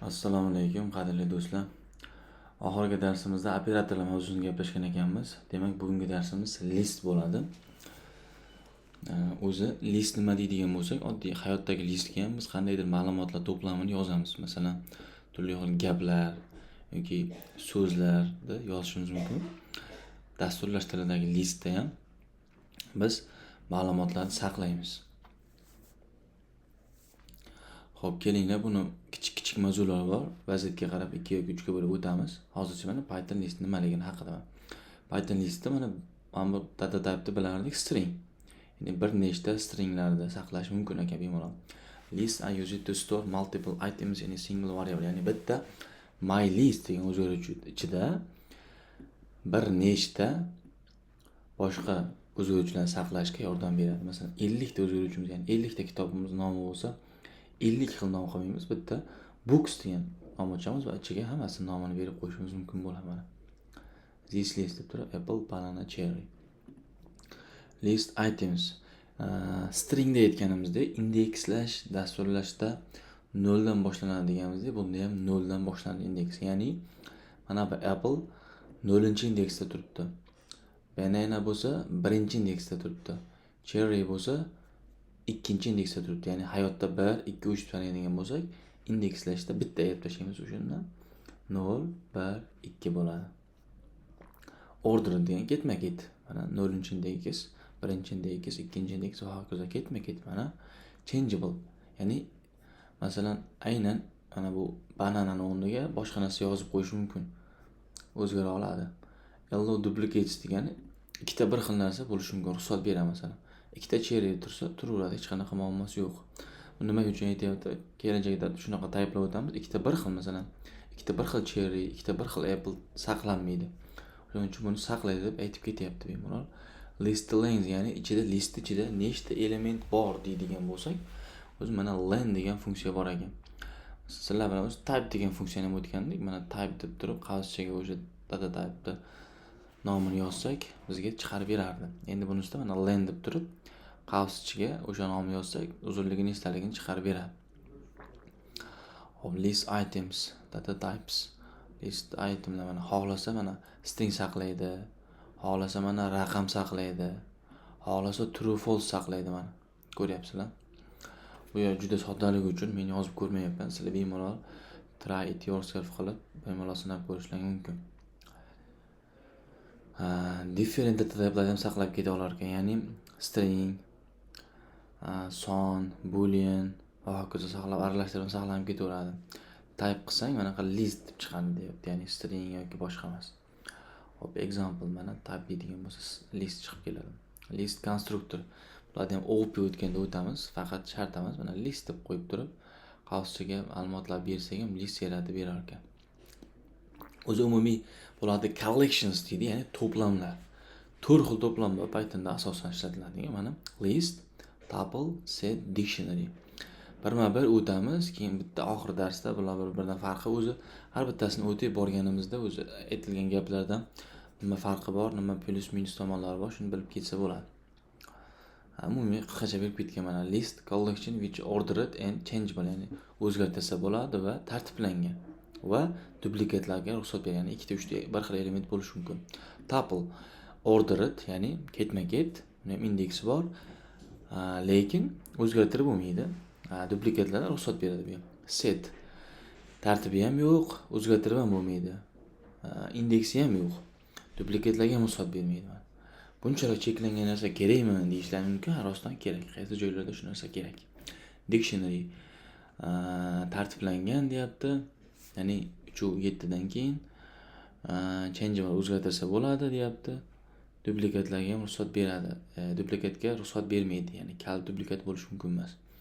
Assalomu alaykum qadrli do'stlar. Oxirgi darsimizda operatorlar mavzusini gaplashgan ekanmiz. Demak, bugungi darsimiz list bo'ladi. O'zi list nima deydigan bo'lsak, oddiy hayotdagi listga ham biz qandaydir ma'lumotlar to'plamini yozamiz. Masalan, turli xil gaplar yoki so'zlarni yozishimiz mumkin. Dasturlash tilidagi listda ham biz ma'lumotlarni saqlaymiz. Xo'p, kelinglar buni kichik mavzular bor. Vaziyatga qarab 2 yoki 3 ga bo'lib o'tamiz. Hozircha mana Python list nimaligini haqida. Python listda mana bu data type'ni bilardik, string. Ya'ni bir nechta stringlarni saqlash mumkin ekan bemalol. List I use it to store multiple items in a single variable. Ya'ni bitta my list degan o'zgaruvchi ichida bir nechta boshqa o'zgaruvchilarni saqlashga yordam beradi. Masalan, 50 ta o'zgaruvchimiz, ya'ni 50 ta kitobimiz nomi bo'lsa, 50 xil nom qilmaymiz, bitta books degan nom ochamiz va ichiga hammasini nomini berib qo'yishimiz mumkin bo'ladi mana. This list deb turib apple, banana, cherry. List items. Stringda aytganimizdek, indekslash dasturlashda 0 dan boshlanadi deganimizdek, bunda ham 0 dan boshlanadi indeks. Ya'ni mana bu apple 0-indeksda turibdi. Banana bo'lsa 1-indeksda turibdi. Cherry bo'lsa 2-indeksda turibdi. Ya'ni hayotda 1, 2, 3 deb sanaydigan bo'lsak, indekslashda bitta ayirib tashlaymiz o'shandan 0, 1, 2 bo'ladi. Order degan ketma-ket. Mana 0-indeks, 1-indeks, 2-indeks va hokazo ketma-ket mana changeable. Ya'ni masalan, aynan mana bu bananani o'rniga boshqa narsa yozib qo'yish mumkin. O'zgara oladi. Yellow duplicates degani ikkita bir xil narsa bo'lishi mumkin, ruxsat beradi masalan. Ikkita cherry tursa, turaveradi, hech qanaqa muammosi yo'q. Bu nima uchun aytyapti? Kelajakda shunaqa type'lar o'tamiz. Ikkita bir xil masalan, ikkita bir xil cherry, ikkita bir xil apple saqlanmaydi. Shuning uchun buni saqlaydi deb aytib ketyapti bemalol. List length, ya'ni ichida list ichida nechta element bor deydigan bo'lsak, o'zi mana len degan funksiya bor ekan. Sizlar bilan o'zi type degan funksiyani ham o'tgandik. Mana type deb turib qavschaga o'sha data type'ni nomini yozsak, bizga chiqarib berardi. Endi buni ustida mana len deb turib qavs ichiga o'sha nomni yozsak, uzunligi nechtaligini chiqarib beradi. Hop, list items, data types. List itemlar mana xohlasa mana string saqlaydi, xohlasa mana raqam saqlaydi, xohlasa true false saqlaydi mana. Ko'ryapsizlar? Bu yer juda soddaligi uchun men yozib ko'rmayapman. Sizlar bemalol try it yourself qilib bemalol sinab ko'rishingiz mumkin. Different data type'larni ham saqlab keta olar ekan. Ya'ni string, son, boolean va hokazo saqlab aralashtirib saqlanib ketaveradi. Type qilsang mana list deb chiqadi deyapti, ya'ni string yoki boshqa emas. Hop, example mana type deydigan bo'lsa list chiqib keladi. List constructor. Bularni ham OP o'tganda o'tamiz, faqat shart emas, mana list deb qo'yib turib, qavschaga ma'lumotlar bersak ham list yaratib berar ekan. O'zi umumiy bularni collections deydi, ya'ni to'plamlar. 4 xil to'plam bor Pythonda asosan ishlatiladigan. Mana list, tuple, set, dictionary. Birma-bir o'tamiz, keyin bitta oxir darsda bular bir-biridan farqi o'zi har bittasini o'tib borganimizda o'zi aytilgan gaplardan nima farqi bor, nima plus minus tomonlari bor, shuni bilib ketsa bo'ladi. Umumiy qisqacha berib ketgan mana list collection which ordered and changeable, ya'ni o'zgartirsa bo'ladi va tartiblangan va duplikatlarga ruxsat bergan. 2 ta 3 ta bir xil element bo'lishi mumkin. Tuple ordered, ya'ni ketma-ket, uni ham indeksi bor, lekin o'zgartirib bo'lmaydi. Duplikatlarga ruxsat beradi bu. Set tartibi ham yo'q, o'zgartirib ham bo'lmaydi. Indeksi ham yo'q. Duplikatlarga ham ruxsat bermaydi. Bunchalik cheklangan narsa kerakmi deyishlar mumkin. Rostdan kerak. Qaysi joylarda shu narsa kerak. Dictionary tartiblangan deyapti. Ya'ni 3-7 dan keyin changeable o'zgartirsa bo'ladi deyapti. Duplikatlarga ham ruxsat beradi. Duplikatga ruxsat bermaydi, ya'ni kal duplikat bo'lishi mumkin emas.